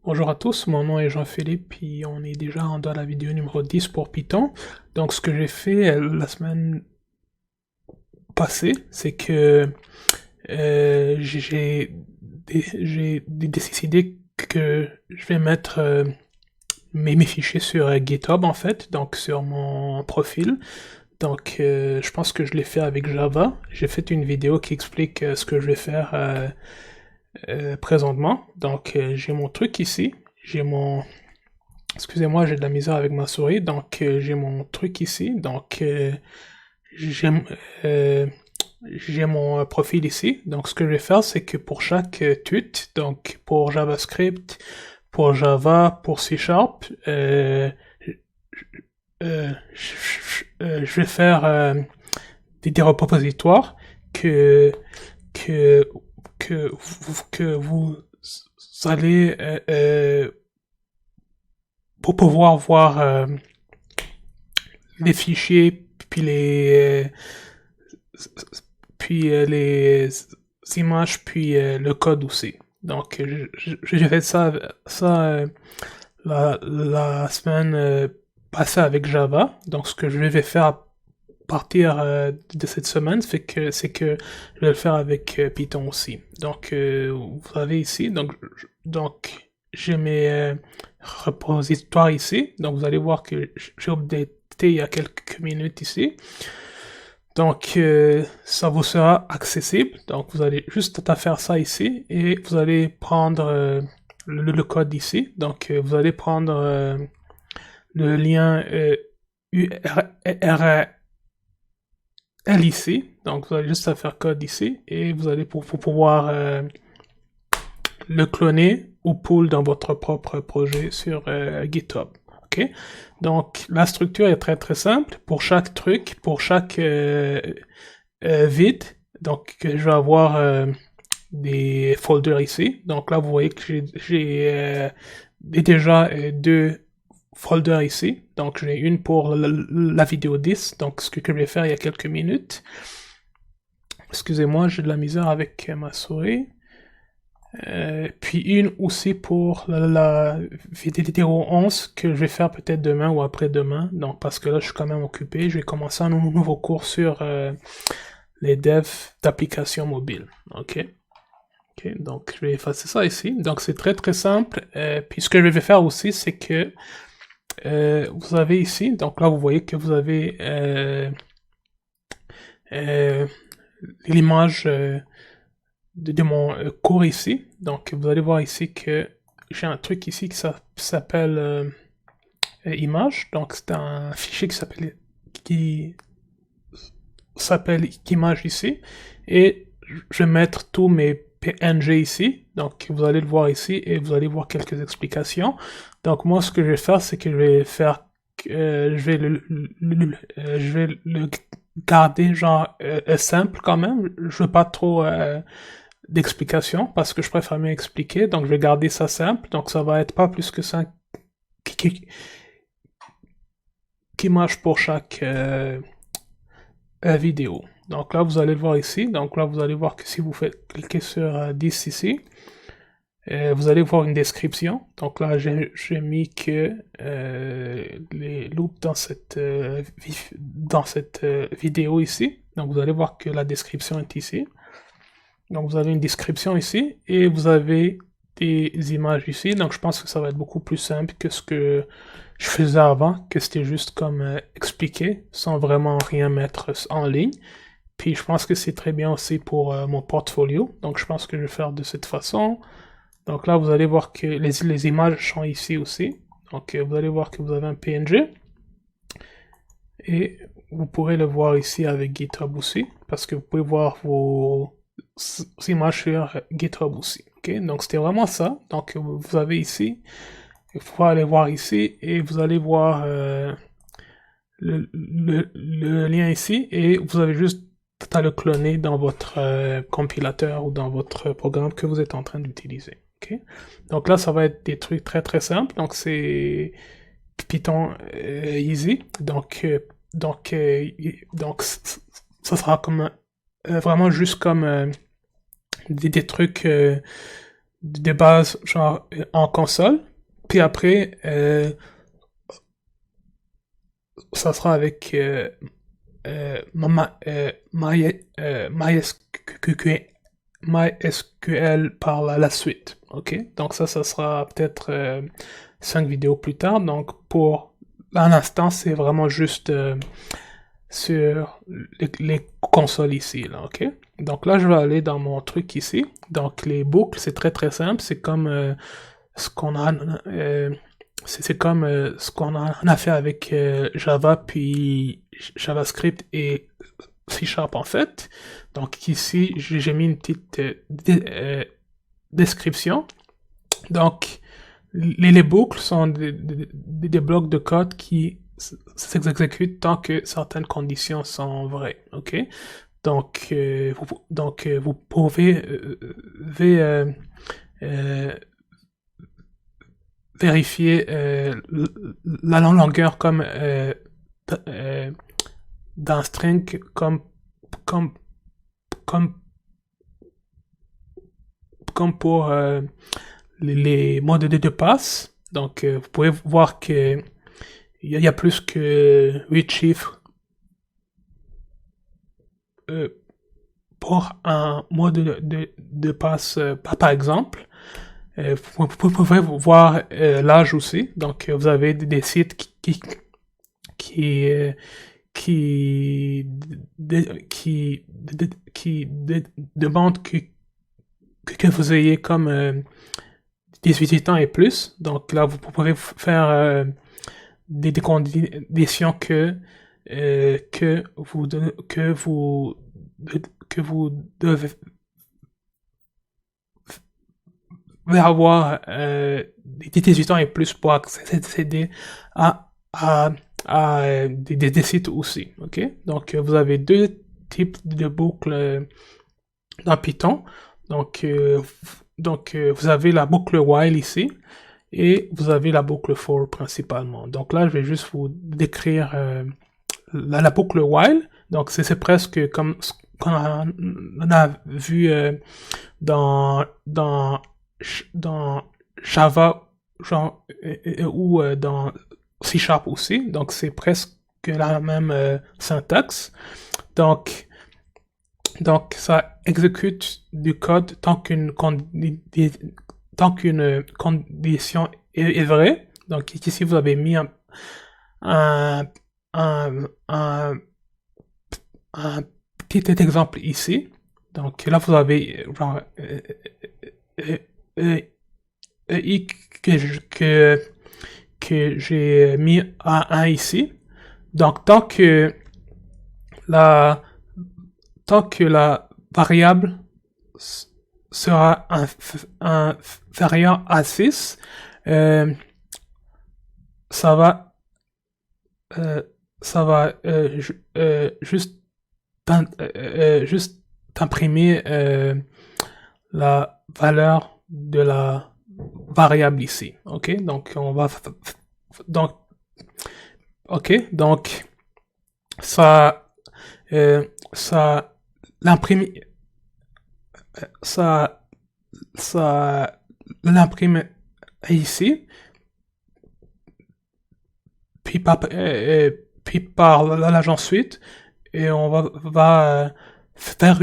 Bonjour à tous, mon nom est Jean-Philippe, puis on est déjà dans la vidéo numéro 10 pour Python. Donc ce que j'ai fait la semaine passée, c'est que j'ai décidé que je vais mettre mes fichiers sur GitHub en fait, donc sur mon profil. Donc je pense que je l'ai fait avec Java. J'ai fait une vidéo qui explique ce que je vais faire présentement. Donc j'ai mon truc ici, j'ai mon... Excusez-moi, j'ai de la misère avec ma souris. Donc j'ai mon truc ici. Donc j'ai euh, j'ai mon profil ici. Donc ce que je vais faire, c'est que pour chaque tweet, donc pour JavaScript, pour Java, pour C Sharp, je vais faire des repositoires que que que vous allez pour pouvoir voir les fichiers puis les images puis le code aussi. Donc j'ai fait ça la semaine passée avec Java. Donc ce que je vais faire à partir de cette semaine, c'est que je vais le faire avec Python aussi. Donc vous avez ici, donc j'ai mes repositoires ici. Donc vous allez voir que j'ai updaté il y a quelques minutes ici. Donc ça vous sera accessible. Donc vous allez juste à faire ça ici et vous allez prendre le code ici. Donc vous allez prendre le lien URL ici. Donc vous allez juste à faire code ici et vous allez pour pouvoir le cloner ou pull dans votre propre projet sur GitHub. Ok. Donc la structure est très très simple. Pour chaque truc, pour chaque vide, donc je vais avoir des folders ici. Donc là vous voyez que j'ai déjà deux folders ici. Donc j'ai une pour la vidéo 10, donc ce que je vais faire il y a quelques minutes. Excusez-moi, j'ai de la misère avec ma souris. Puis une aussi pour la vidéo 11 que je vais faire peut-être demain ou après-demain. Donc parce que là je suis quand même occupé. Je vais commencer un nouveau cours sur les devs d'applications mobiles. Ok. Ok, donc je vais effacer ça ici. Donc c'est très très simple. Puis ce que je vais faire aussi, c'est que vous avez ici, donc là vous voyez que vous avez euh, l'image de mon cours ici. Donc vous allez voir ici que j'ai un truc ici qui s'appelle image. Donc c'est un fichier qui s'appelle image ici. Et je vais mettre tous mes PNG ici. Donc vous allez le voir ici et vous allez voir quelques explications. Donc moi ce que je vais faire, c'est que je vais faire je vais le garder genre simple quand même. Je veux pas trop d'explications parce que je préfère mieux expliquer. Donc je vais garder ça simple. Donc ça va être pas plus que 5 images pour chaque vidéo. Donc là vous allez le voir ici. Donc là vous allez voir que si vous faites cliquer sur 10 ici, vous allez voir une description. Donc là, j'ai mis que les loops dans cette vidéo ici. Donc vous allez voir que la description est ici. Donc vous avez une description ici et vous avez des images ici. Donc je pense que ça va être beaucoup plus simple que ce que je faisais avant, que c'était juste comme expliquer sans vraiment rien mettre en ligne. Puis je pense que c'est très bien aussi pour mon portfolio. Donc je pense que je vais faire de cette façon. Donc là, vous allez voir que les images sont ici aussi. Donc vous allez voir que vous avez un PNG. Et vous pourrez le voir ici avec GitHub aussi. Parce que vous pouvez voir vos images sur GitHub aussi. Okay? Donc c'était vraiment ça. Donc vous avez ici. Il faut aller voir ici. Et vous allez voir le lien ici. Et vous avez juste à le cloner dans votre compilateur ou dans votre programme que vous êtes en train d'utiliser. Okay. Donc là, ça va être des trucs très très simples. Donc c'est Python easy. Donc ça sera comme vraiment juste comme des trucs de base genre en console, puis après ça sera avec MySQL par la suite. Ok, donc ça sera peut-être 5 vidéos plus tard. Donc pour l'instant, c'est vraiment juste sur les consoles ici, là, ok? Donc là, je vais aller dans mon truc ici. Donc les boucles, c'est très très simple. C'est comme ce qu'on a, c'est comme ce qu'on a fait avec Java puis JavaScript et C# en fait. Donc ici, j'ai mis une petite description. Donc les boucles sont des blocs de code qui s'exécutent tant que certaines conditions sont vraies. Ok? Donc, vous pouvez vérifier la longueur comme d'un string comme, comme, comme pour les modes de passe. Donc, vous pouvez voir que il y a plus que 8 chiffres pour un mode de passe, par exemple. Vous pouvez voir l'âge aussi. Donc, vous avez des sites qui, demandent que vous ayez comme 18 ans et plus. Donc là, vous pouvez faire des conditions que vous devez avoir 18 ans et plus pour accéder à des sites aussi. Ok? Donc vous avez deux types de boucles dans Python. Donc vous avez la boucle while ici et vous avez la boucle for principalement. Donc là, je vais juste vous décrire la boucle while. Donc c'est presque comme ce qu'on a vu dans Java genre, ou dans C# aussi. Donc c'est presque la même syntaxe. Donc ça exécute du code tant qu'une condition est vraie. Donc ici vous avez mis un, un petit exemple ici. Donc là vous avez genre i que j'ai mis à 1 ici. Donc la tant que la variable sera inférieure à 6, ça va juste imprimer la valeur de la variable ici. Ok, donc on va donc donc ça l'imprime ça l'imprime ici puis par l'agent suite et on va faire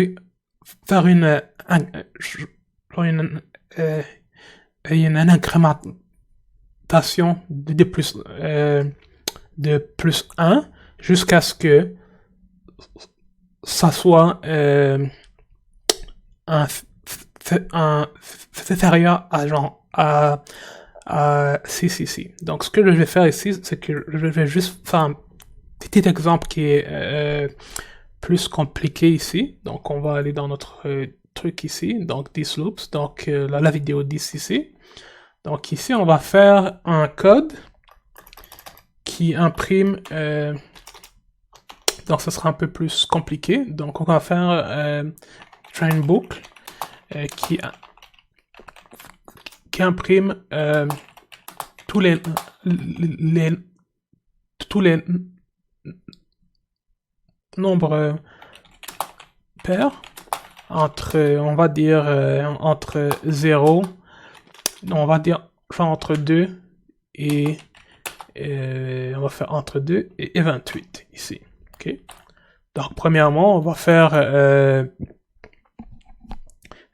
une incrémentation de plus 1 jusqu'à ce que ça soit inférieur à genre à 6 ici. Donc ce que je vais faire ici, c'est que je vais juste faire un petit exemple qui est plus compliqué ici. Donc on va aller dans notre truc ici, donc this loops, donc la vidéo 10 ici. Donc ici on va faire un code qui imprime donc ça sera un peu plus compliqué. Donc on va faire train boucle qui imprime tous les nombres pairs entre on va dire entre 0 on va dire genre entre 2 et on va faire entre 2 et 28 ici. Ok. Donc premièrement, on va faire euh,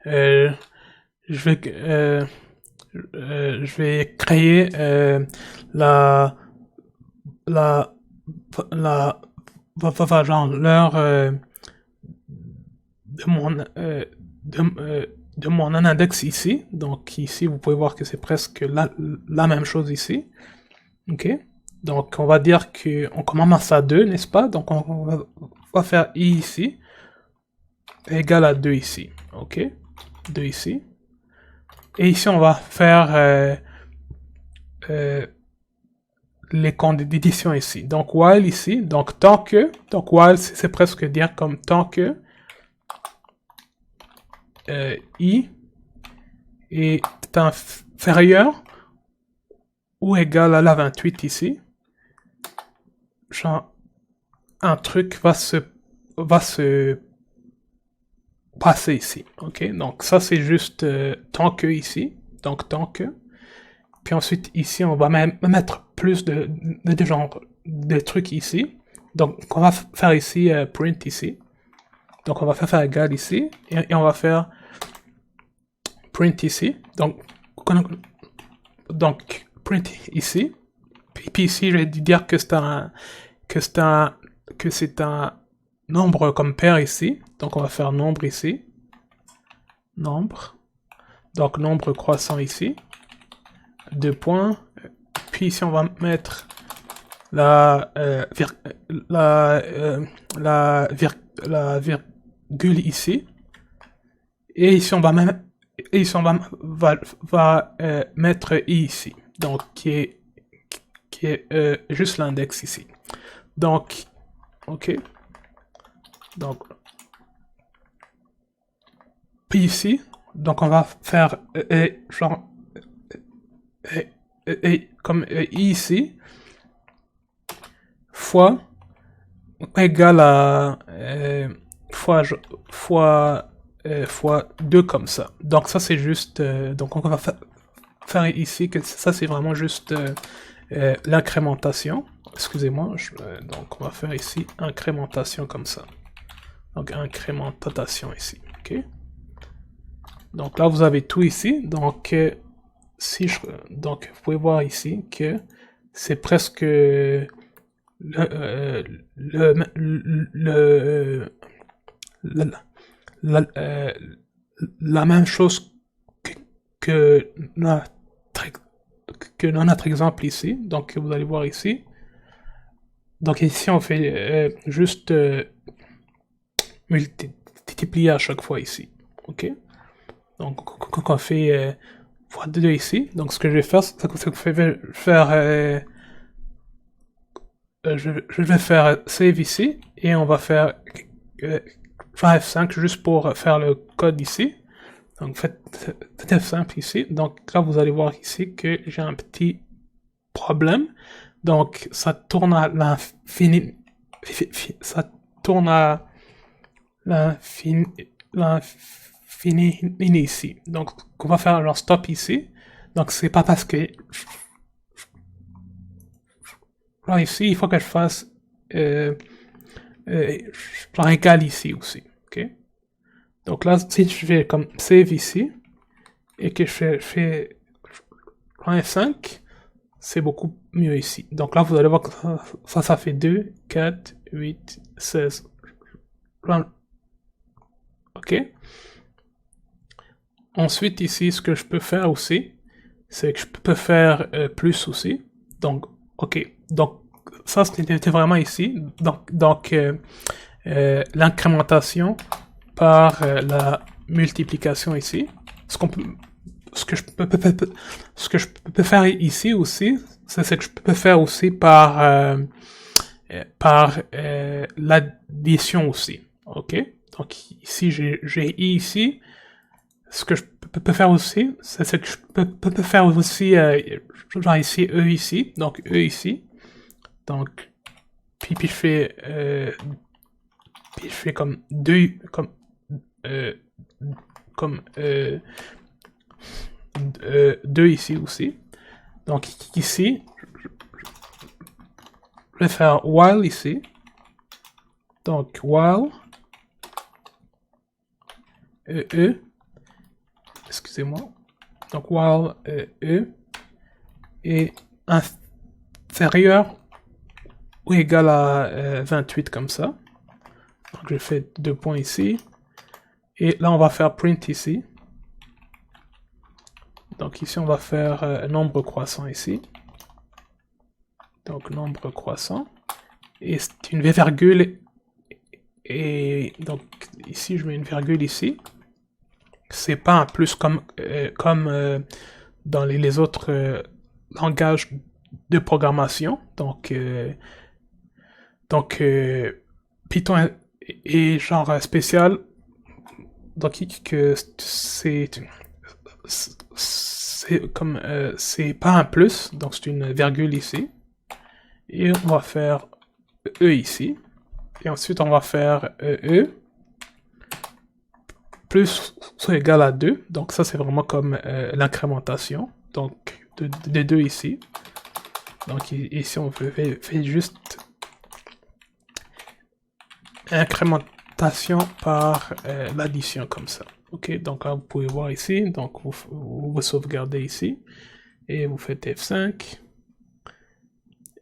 je vais je vais créer la la la genre l'heure de mon de mon index ici. Donc ici, vous pouvez voir que c'est presque la même chose ici. Ok. Donc on va dire que on commence à 2, n'est-ce pas? Donc va faire i ici égal à 2 ici. Ok. 2 ici. Et ici on va faire euh, les conditions ici. Donc while ici, donc tant que, donc while c'est presque dire comme tant que i est inférieur ou égal à la 28 ici, genre un truc va se passer ici. Ok, donc ça c'est juste tant que ici, donc tant que. Puis ensuite ici on va même mettre plus de genre de trucs ici. Donc on va faire ici print ici. Donc on va faire égal ici et on va faire print ici. Donc print ici. Puis ici je vais dire que c'est un nombre comme pair ici. Donc on va faire nombre ici. Nombre. Donc nombre croissant ici. 2 points. Puis ici on va mettre la virgule ici. Et ici on va même et ici on va mettre i ici. Donc qui est juste l'index ici. Donc ok. Donc puis ici, donc on va faire genre comme i ici fois égal à fois 2 comme ça. Donc ça c'est juste donc on va faire ici que ça c'est vraiment juste l'incrémentation. Excusez-moi, donc on va faire ici incrémentation comme ça. Donc incrémentation ici, ok. Donc là vous avez tout ici. Donc donc vous pouvez voir ici que c'est presque la même chose que notre, notre exemple ici. Donc vous allez voir ici. Donc ici on fait juste multiplier à chaque fois ici. Ok. Donc quand on fait fois 2 ici. Donc ce que je vais faire, c'est que je vais faire je vais faire save ici et on va faire F5 juste pour faire le code ici. Donc faites F5 ici. Donc là vous allez voir ici que j'ai un petit problème. Donc ça tourne à l'infini. Ça tourne à l'infini ici. Donc on va faire un stop ici. Donc c'est pas parce que là ici il faut que je fasse genre égal ici aussi. Ok. Donc là si je fais comme save ici et que je fais F5, c'est beaucoup mieux ici. Donc là, vous allez voir que ça fait 2, 4, 8, 16. Ok. Ensuite, ici, ce que je peux faire aussi, c'est que je peux faire plus aussi. Donc, ok. Donc, ça, c'était vraiment ici. Donc l'incrémentation par la multiplication ici. Ce qu'on peut, ce que je peux faire ici aussi, c'est que je peux faire aussi par l'addition aussi. Ok. Donc ici j'ai i ici. Ce que je peux faire aussi, c'est que je peux faire aussi genre ici e ici. Donc e ici. Donc puis je fais comme 2 comme euh, 2 ici aussi. Donc ici, je vais faire while ici. Donc while excusez-moi. Donc while est inférieur ou égal à 28 comme ça. Donc je fais 2 points ici. Et là on va faire print ici. Donc ici on va faire nombre croissant ici. Donc nombre croissant. Et c'est une virgule. Et donc ici je mets une virgule ici. C'est pas un plus comme dans les autres langages de programmation. Donc Python est genre spécial. Donc que c'est comme c'est pas un plus, donc c'est une virgule ici. Et on va faire E ici. Et ensuite on va faire E plus soit égal à 2. Donc ça c'est vraiment comme l'incrémentation. Donc de 2 ici. Donc ici on fait juste incrémentation par l'addition comme ça. Ok, donc là vous pouvez voir ici. Donc vous sauvegardez ici. Et vous faites F5.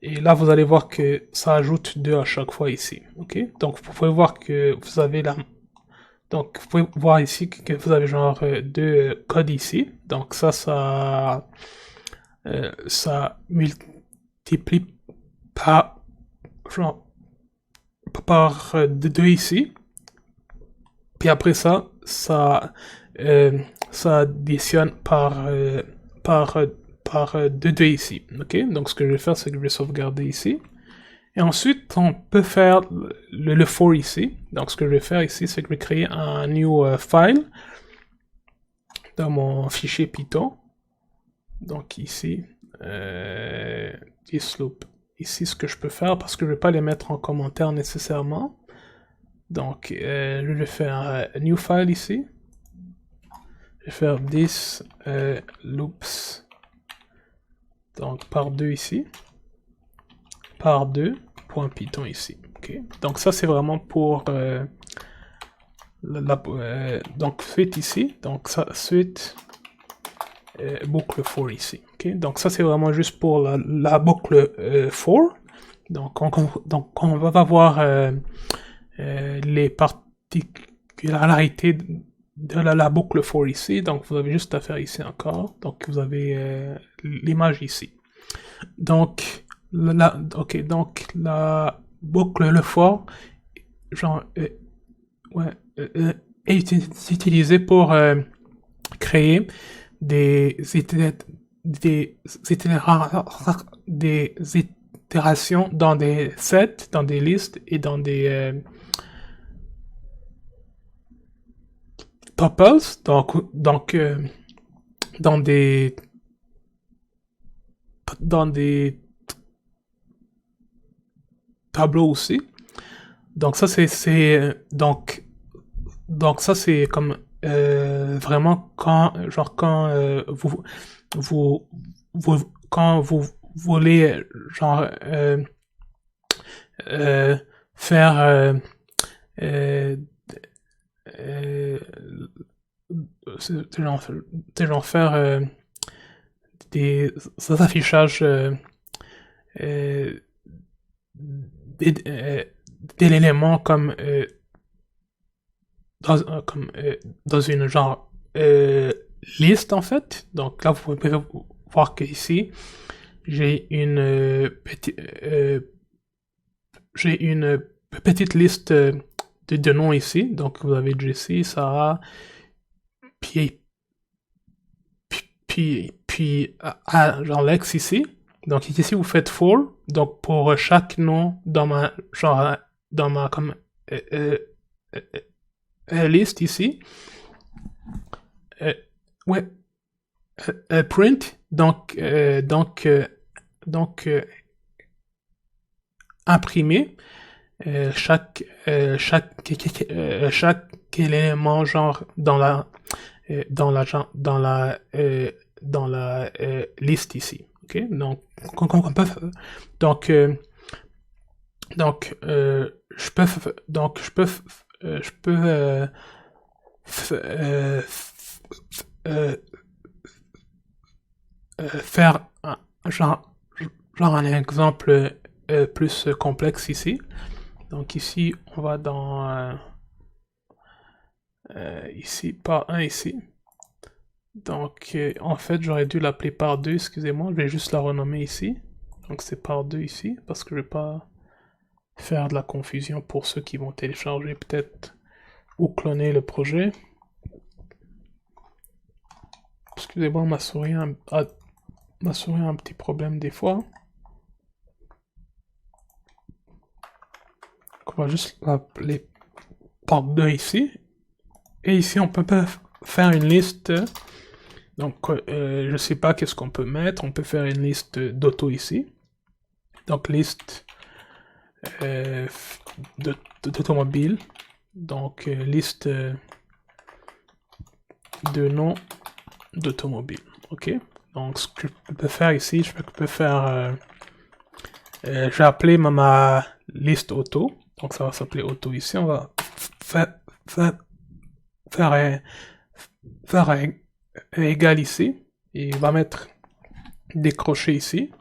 Et là, vous allez voir que ça ajoute 2 à chaque fois ici. Ok, donc vous pouvez voir que vous avez la... Donc vous pouvez voir ici que vous avez genre 2 codes ici. Donc ça multiplie par, genre, par 2 ici. Puis après ça additionne par 2 ici. Ok, donc ce que je vais faire, c'est que je vais sauvegarder ici. Et ensuite, on peut faire le for ici. Donc ce que je vais faire ici, c'est que je vais créer un new file dans mon fichier Python. Donc ici, this loop. Ici, ce que je peux faire, parce que je ne vais pas les mettre en commentaire nécessairement. Donc, je vais faire un new file ici. Je vais faire this loops. Donc, par 2 ici. Par 2.python ici. Okay. Donc, ça, c'est vraiment pour donc, suite ici. Donc, ça, suite boucle for ici. Okay. Donc, ça, c'est vraiment juste pour la boucle for. Donc, on va voir les particularités de la boucle for ici. Donc vous avez juste à faire ici encore. Donc vous avez l'image ici. Donc donc la boucle le for genre est utilisée pour créer des itérations dans des sets, dans des listes et dans des tuples, donc dans des tableaux aussi. Donc ça c'est donc ça c'est comme vraiment quand quand vous voulez genre faire genre faire des affichages d'éléments comme dans une genre liste en fait. Donc là vous pouvez voir que ici j'ai une petite liste de noms ici. Donc vous avez Jessie, Sarah, puis genre Lex ici. Donc ici vous faites for. Donc pour chaque nom dans ma comme liste ici. Print. Donc imprimer chaque élément genre dans la dans la liste ici. Ok, donc donc je peux je peux faire genre genre un exemple plus complexe ici. Donc ici on va dans ici par 1 ici. Donc en fait j'aurais dû l'appeler par 2, excusez-moi, je vais juste la renommer ici. Donc c'est par 2 ici parce que je vais pas faire de la confusion pour ceux qui vont télécharger peut-être ou cloner le projet. Excusez-moi, ma souris a un petit problème des fois. Donc on va juste l'appeler par 2 ici. Et ici on peut pas faire une liste. Donc je sais pas qu'est-ce qu'on peut mettre. On peut faire une liste d'auto ici. Donc liste d'automobile. Donc liste de noms d'automobile. Ok. Donc ce que je peux faire ici, je peux faire je vais appeler ma liste auto. Donc ça va s'appeler auto ici. On va faire un égal ici. Et on va mettre des crochets ici.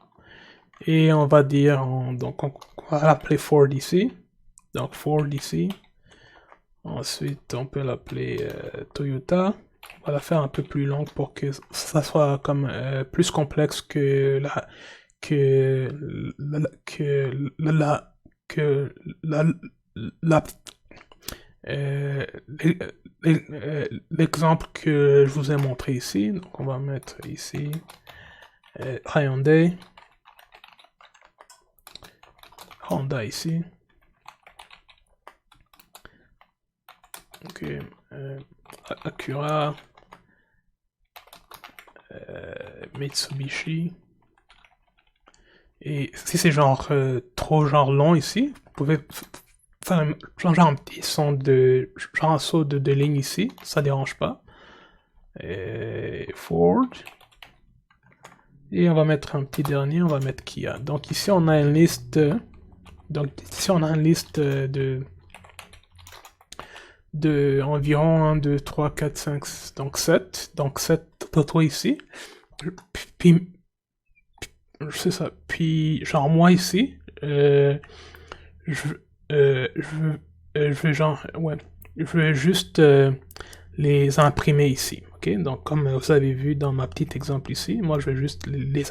Et on va dire, donc on va l'appeler Ford ici. Donc Ford ici. Ensuite, on peut l'appeler Toyota. On va la faire un peu plus longue pour que ça soit comme plus complexe que que euh, l'exemple que je vous ai montré ici. Donc on va mettre ici Hyundai, Honda ici. Ok, Acura, Mitsubishi. Et si c'est genre trop genre long ici, vous pouvez faire un petit son de genre un saut de ligne ici, ça dérange pas. Ford. Et on va mettre un petit dernier, on va mettre Kia. Donc ici on a une liste. Donc ici on a une liste de environ 1, 2, 3, 4, 5, donc 7. Donc 7 autos ici. Puis c'est ça. Puis genre moi ici, je veux genre ouais, je veux juste les imprimer ici. Ok, donc comme vous avez vu dans ma petite exemple ici, moi je vais juste les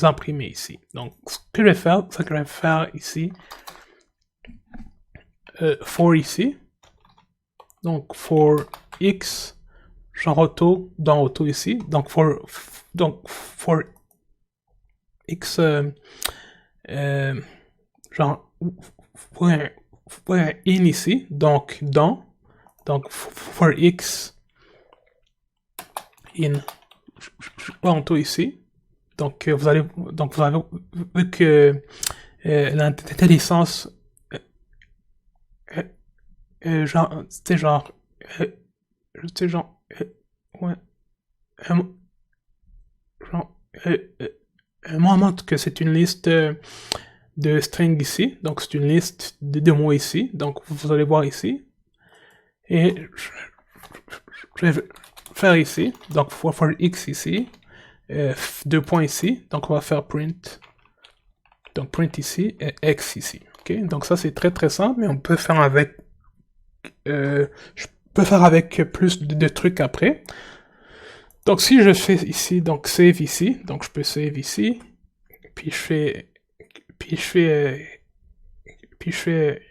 imprimer ici. Donc ce que je vais faire, c'est que je vais faire ici for ici. Donc for x genre auto dans auto ici. Donc for x genre pour in ici. Donc dans. Donc for x in auto ici. Donc vous avez vu que l'intelligence genre c'était genre ouais genre moi montre que c'est une liste de string ici, donc c'est une liste de mots ici, donc vous allez voir ici, et je vais faire ici, donc for x ici, 2 points ici, donc on va faire print, donc print ici, et x ici, ok, donc ça c'est très très simple, mais on peut faire avec, je peux faire avec plus de trucs après. Donc si je fais ici, donc save ici, donc je peux save ici, puis je fais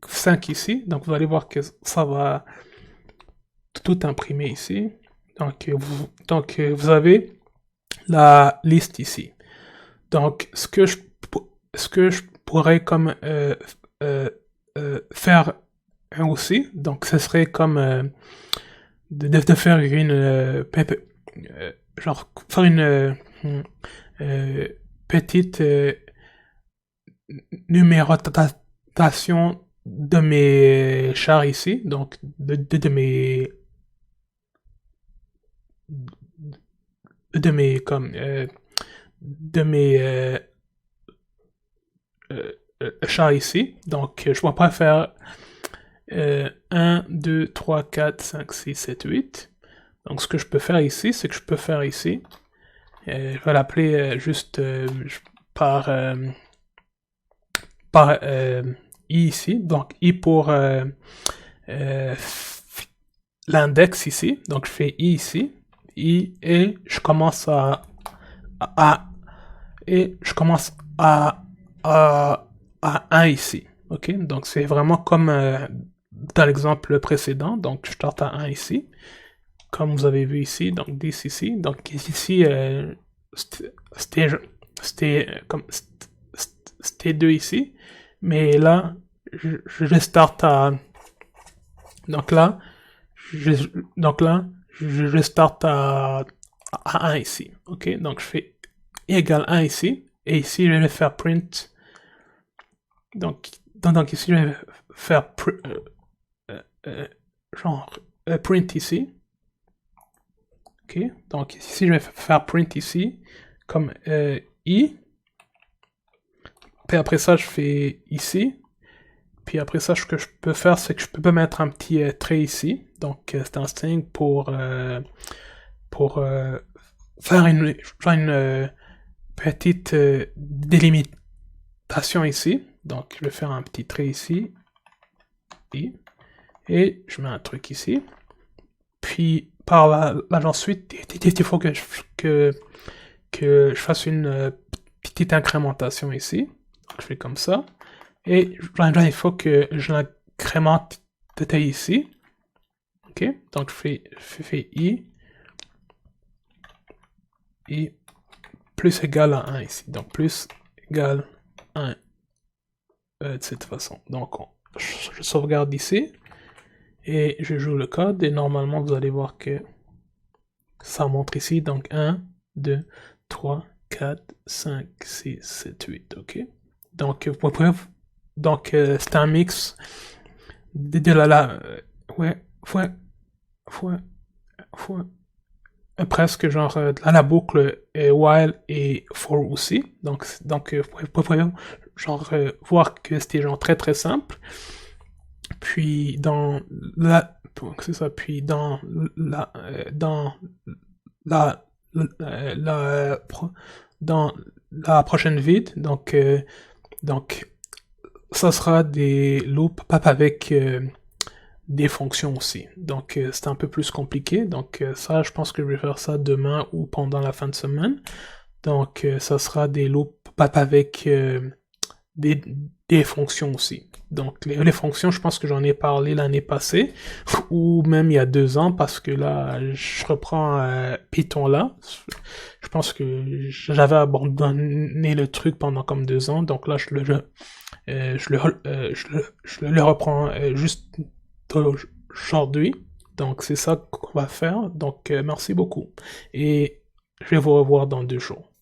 5 ici, donc vous allez voir que ça va tout imprimer ici. Donc vous avez la liste ici. Donc ce que je pourrais comme faire aussi, donc ce serait comme de faire une genre faire une petite numérotation de mes chars ici, donc de mes de mes, comme, de mes chats ici. Donc, je ne vais pas faire 1, 2, 3, 4, 5, 6, 7, 8. Donc, ce que je peux faire ici, c'est que je peux faire ici. Je vais l'appeler juste par, par i ici. Donc, i pour l'index ici. Donc, je fais i ici. I et je commence et je commence à 1 ici. Ok, donc c'est vraiment comme dans l'exemple précédent. Donc je starte à 1 ici, comme vous avez vu ici, donc 10 ici. Donc ici, c'était comme c'était 2 ici, mais là, je starte à. Donc là, je, je starte à 1 ici. Ok, donc je fais égale 1 ici. Et ici, je vais faire print. Donc ici, je vais faire genre print ici. Ok, donc ici, je vais faire print ici, comme i. Puis après ça, je fais ici. Puis après ça, ce que je peux faire, c'est que je peux mettre un petit trait ici. Donc c'est un string pour faire une petite délimitation ici. Donc je vais faire un petit trait ici. Et je mets un truc ici. Puis par là ensuite, il faut que je fasse une petite incrémentation ici. Donc je fais comme ça. Et là, il faut que je l'incrémente de taille ici. Ok, donc je fais i plus égal à 1 ici. Donc plus égal 1 de cette façon. Donc je sauvegarde ici et je joue le code et normalement vous allez voir que ça montre ici. Donc 1, 2, 3, 4, 5, 6, 7, 8. Ok. Donc c'est un mix de ouais, presque genre la boucle while et for aussi. Donc vous pouvez genre voir que c'était genre très très simple. Puis dans la c'est ça. Puis dans la la dans la prochaine vid, donc ça sera des loops avec des fonctions aussi. Donc c'est un peu plus compliqué. Donc ça, je pense que je vais faire ça demain ou pendant la fin de semaine. Donc ça sera des loops avec des, des fonctions aussi. Donc les fonctions, je pense que j'en ai parlé l'année passée ou même il y a 2 ans parce que là, je reprends Python là. Je pense que j'avais abandonné le truc pendant comme 2 ans. Donc là, je le reprends juste aujourd'hui. Donc c'est ça qu'on va faire. Donc merci beaucoup. Et je vais vous revoir dans 2 jours.